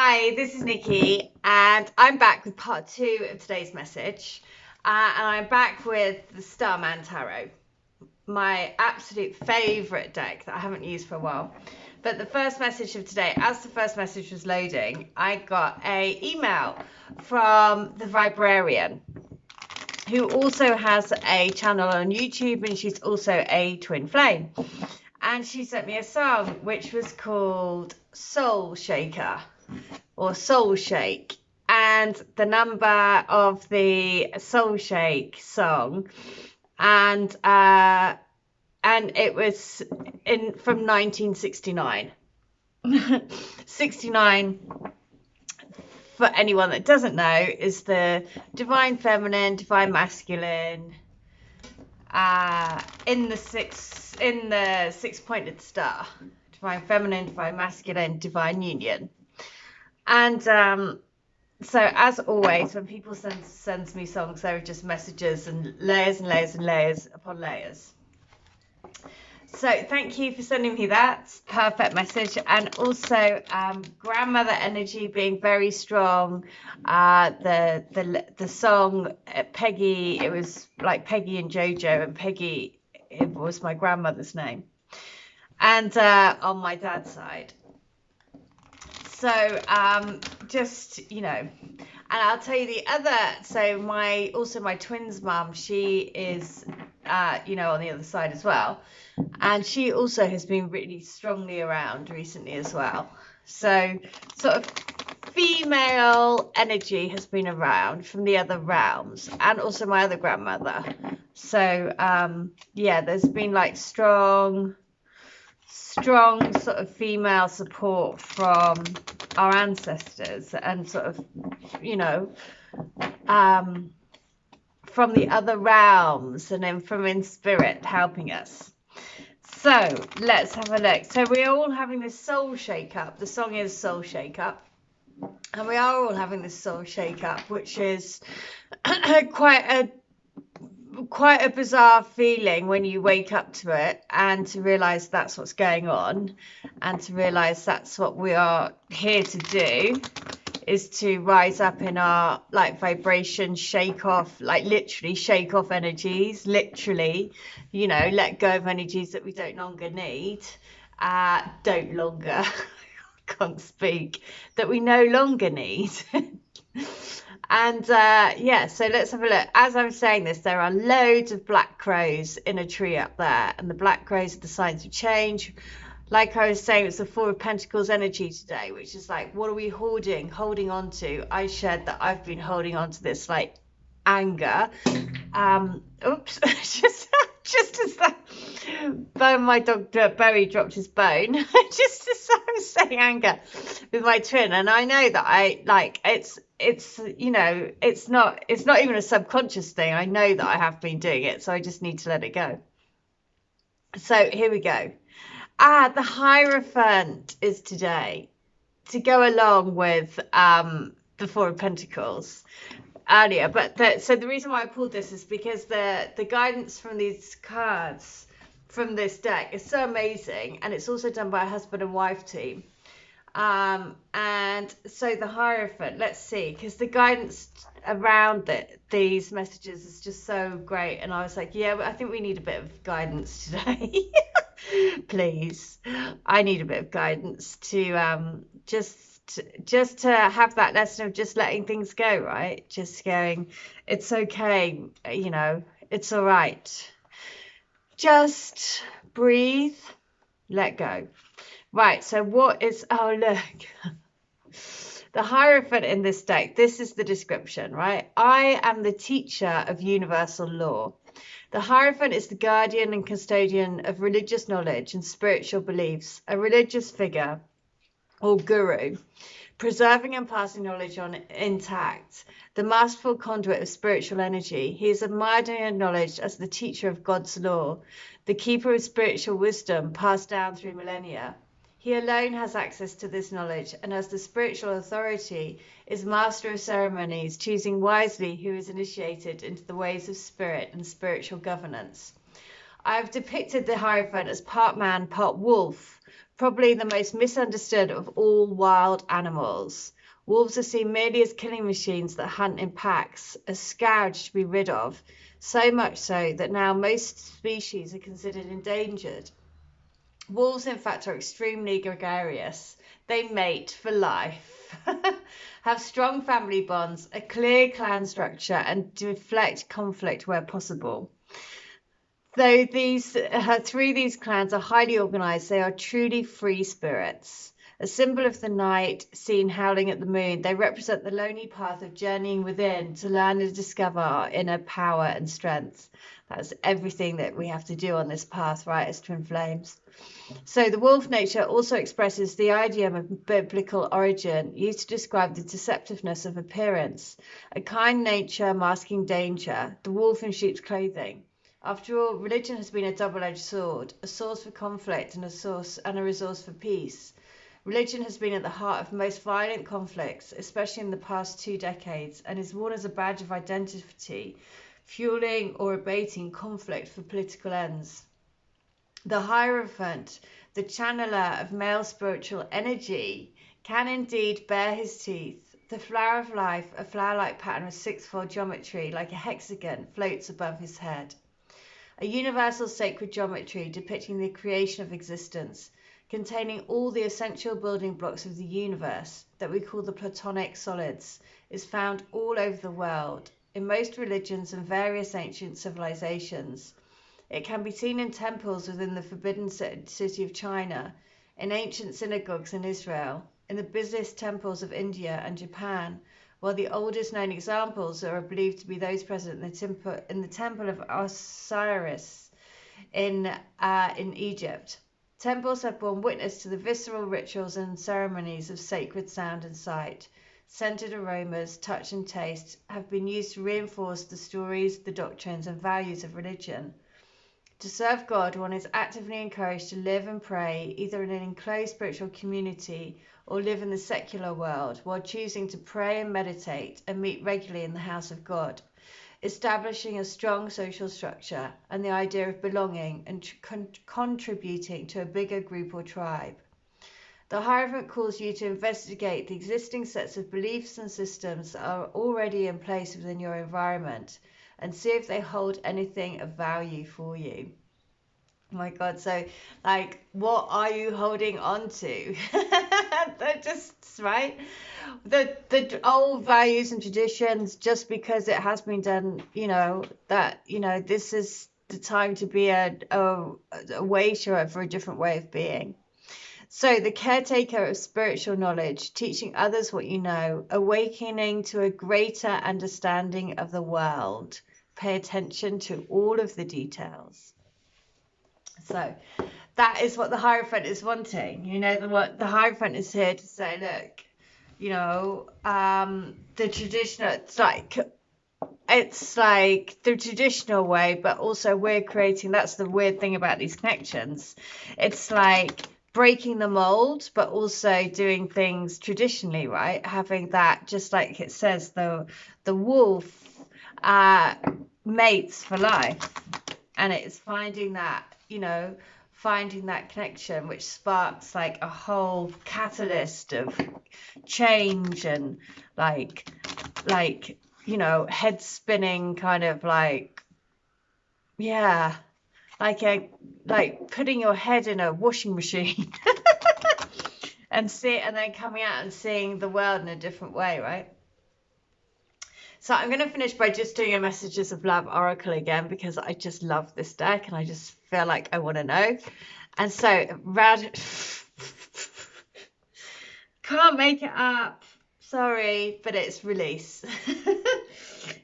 Hi, this is Nikki, and I'm back with part 2 of today's message. And I'm back with the Starman Tarot, my absolute favourite deck that I haven't used for a while. But the first message of today, as the first message was loading, I got an email from the Vibrarian, who also has a channel on YouTube, and she's also a twin flame. And she sent me a song which was called Soul Shaker or Soul Shake, and the number of the Soul Shake song, and it was from 1969. 69, for anyone that doesn't know, is the divine feminine, divine masculine, in the six-pointed star. Divine feminine, divine masculine, divine union. And so, as always, when people sends me songs, there are just messages and layers and layers and layers upon layers. So thank you for sending me that perfect message. And also grandmother energy being very strong. The song Peggy, it was like Peggy and Jojo, and Peggy, it was my grandmother's name, and on my dad's side. So just, and I'll tell you the other, so my twins mum, she is on the other side as well, and she also has been really strongly around recently as well. So sort of female energy has been around from the other realms, and also my other grandmother. So there's been like strong sort of female support from our ancestors, and sort of from the other realms, and then from in spirit helping us. So let's have a look. So we're all having this soul shake up. The song is Soul Shake Up, and we are all having this soul shake up, which is quite a bizarre feeling when you wake up to it, and to realize that's what's going on, and to realize that's what we are here to do, is to rise up in our vibration, shake off, literally shake off energies, literally, let go of energies that we don't longer need, can't speak, that we no longer need. And so let's have a look. As I'm saying this, there are loads of black crows in a tree up there, and the black crows are the signs of change. Like I was saying, it's the Four of Pentacles energy today, which is like, what are we holding on to? I shared that I've been holding on to this anger. Oops, just as that my dog Bowie dropped his bone, just as I was saying anger with my twin, and I know that it's not even a subconscious thing. I know that I have been doing it, so I just need to let it go. So here we go. The Hierophant is today, to go along with the Four of Pentacles earlier. But so the reason why I pulled this is because the guidance from these cards from this deck is so amazing, and it's also done by a husband and wife team. And so the Hierophant, let's see, because the guidance around these messages is just so great, and I was like, yeah, I think we need a bit of guidance today. Please, I need a bit of guidance to just to have that lesson of just letting things go, right? Just going, it's okay, it's all right. Just breathe, let go. Right, so what is, oh look, the Hierophant in this deck, this is the description, right? I am the teacher of universal law. The Hierophant is the guardian and custodian of religious knowledge and spiritual beliefs, a religious figure or guru, preserving and passing knowledge on intact, the masterful conduit of spiritual energy. He is admired and acknowledged as the teacher of God's law, the keeper of spiritual wisdom passed down through millennia. He alone has access to this knowledge, and as the spiritual authority is master of ceremonies, choosing wisely who is initiated into the ways of spirit and spiritual governance. I have depicted the Hierophant as part man, part wolf, probably the most misunderstood of all wild animals. Wolves are seen merely as killing machines that hunt in packs, a scourge to be rid of, so much so that now most species are considered endangered. Wolves, in fact, are extremely gregarious. They mate for life, have strong family bonds, a clear clan structure, and deflect conflict where possible. Though these clans are highly organized, they are truly free spirits. A symbol of the night, seen howling at the moon, they represent the lonely path of journeying within to learn and discover our inner power and strength. That's everything that we have to do on this path, right, as twin flames. So the wolf nature also expresses the idiom of biblical origin, used to describe the deceptiveness of appearance, a kind nature masking danger, the wolf in sheep's clothing. After all, religion has been a double-edged sword, a source for conflict and a resource for peace. Religion has been at the heart of most violent conflicts, especially in the past 2 decades, and is worn as a badge of identity, fueling or abating conflict for political ends. The Hierophant, the channeler of male spiritual energy, can indeed bare his teeth. The flower of life, a flower-like pattern with 6-fold geometry, like a hexagon, floats above his head. A universal sacred geometry depicting the creation of existence, containing all the essential building blocks of the universe that we call the Platonic solids, is found all over the world, in most religions and various ancient civilizations. It can be seen in temples within the Forbidden City of China, in ancient synagogues in Israel, in the busiest temples of India and Japan, while the oldest known examples are believed to be those present in the temple of Osiris in Egypt. Temples have borne witness to the visceral rituals and ceremonies of sacred sound and sight. Scented aromas, touch and taste have been used to reinforce the stories, the doctrines and values of religion. To serve God, one is actively encouraged to live and pray either in an enclosed spiritual community or live in the secular world, while choosing to pray and meditate and meet regularly in the house of God, establishing a strong social structure and the idea of belonging and contributing to a bigger group or tribe. The Hierophant calls you to investigate the existing sets of beliefs and systems that are already in place within your environment and see if they hold anything of value for you. Oh my God, so like, what are you holding on to? They're just, right? The old values and traditions, just because it has been done, this is the time to be a waiter for a different way of being. So the caretaker of spiritual knowledge, teaching others what you know, awakening to a greater understanding of the world. Pay attention to all of the details. So that is what the Hierophant is wanting. What the Hierophant is here to say, look, the traditional, it's like the traditional way, but also we're creating, that's the weird thing about these connections. It's like breaking the mold, but also doing things traditionally, right? Having that, just like it says, the wolf mates for life, and it's finding that connection, which sparks like a whole catalyst of change and head spinning kind of like putting your head in a washing machine and then coming out and seeing the world in a different way, right? So I'm going to finish by just doing a Messages of Love Oracle again, because I just love this deck and I just feel like I want to know. And so, can't make it up. Sorry, but it's release.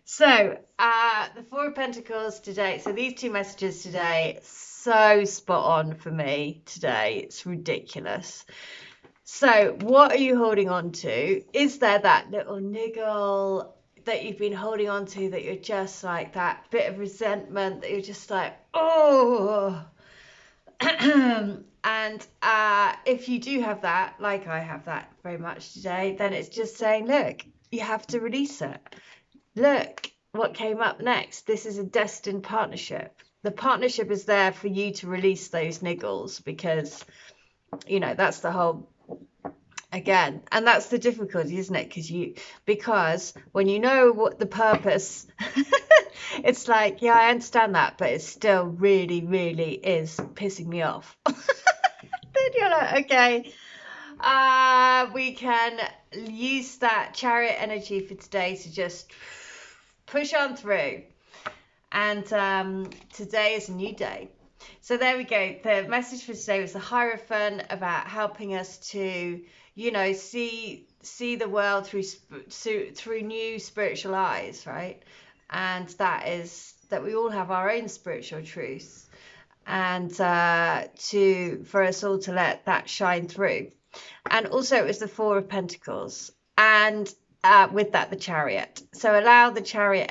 So, the Four of Pentacles today. So these 2 messages today, so spot on for me today. It's ridiculous. So what are you holding on to? Is there that little niggle that you've been holding on to, that you're just like that bit of resentment, that you're just like, oh, and if you do have that, like I have that very much today, then it's just saying, look, you have to release it. Look what came up next. This is a destined partnership. The partnership is there for you to release those niggles, because you know, that's the whole, again, and that's the difficulty, isn't it? Because when you know what the purpose, it's like, yeah, I understand that, but it still really, really is pissing me off. Then you're like, okay, we can use that chariot energy for today to just push on through. And today is a new day. So there we go. The message for today was the Hierophant, about helping us to, you know, see the world through new spiritual eyes, right? And that is that we all have our own spiritual truths, and for us all to let that shine through. And also it was the Four of Pentacles, and with that the Chariot. So allow the Chariot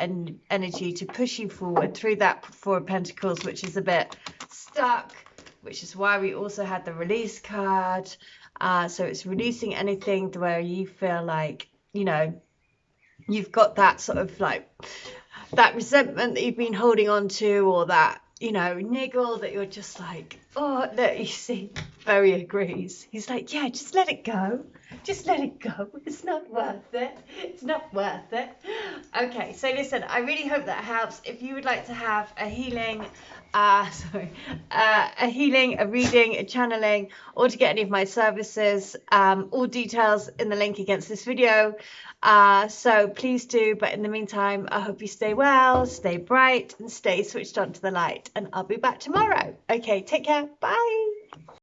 energy to push you forward through that Four of Pentacles, which is a bit stuck, which is why we also had the Release card. So it's releasing anything where you feel like, you know, you've got that sort of like that resentment that you've been holding on to, or that, you know, niggle that you're just like, oh, look, you see, Barry agrees. He's like, yeah, just let it go. Just let it go. It's not worth it. It's not worth it. Okay, so listen, I really hope that helps. If you would like to have a healing, a healing, a reading, a channeling, or to get any of my services, all details in the link against this video. So please do. But in the meantime, I hope you stay well, stay bright, and stay switched on to the light. And I'll be back tomorrow. Okay, take care. Bye.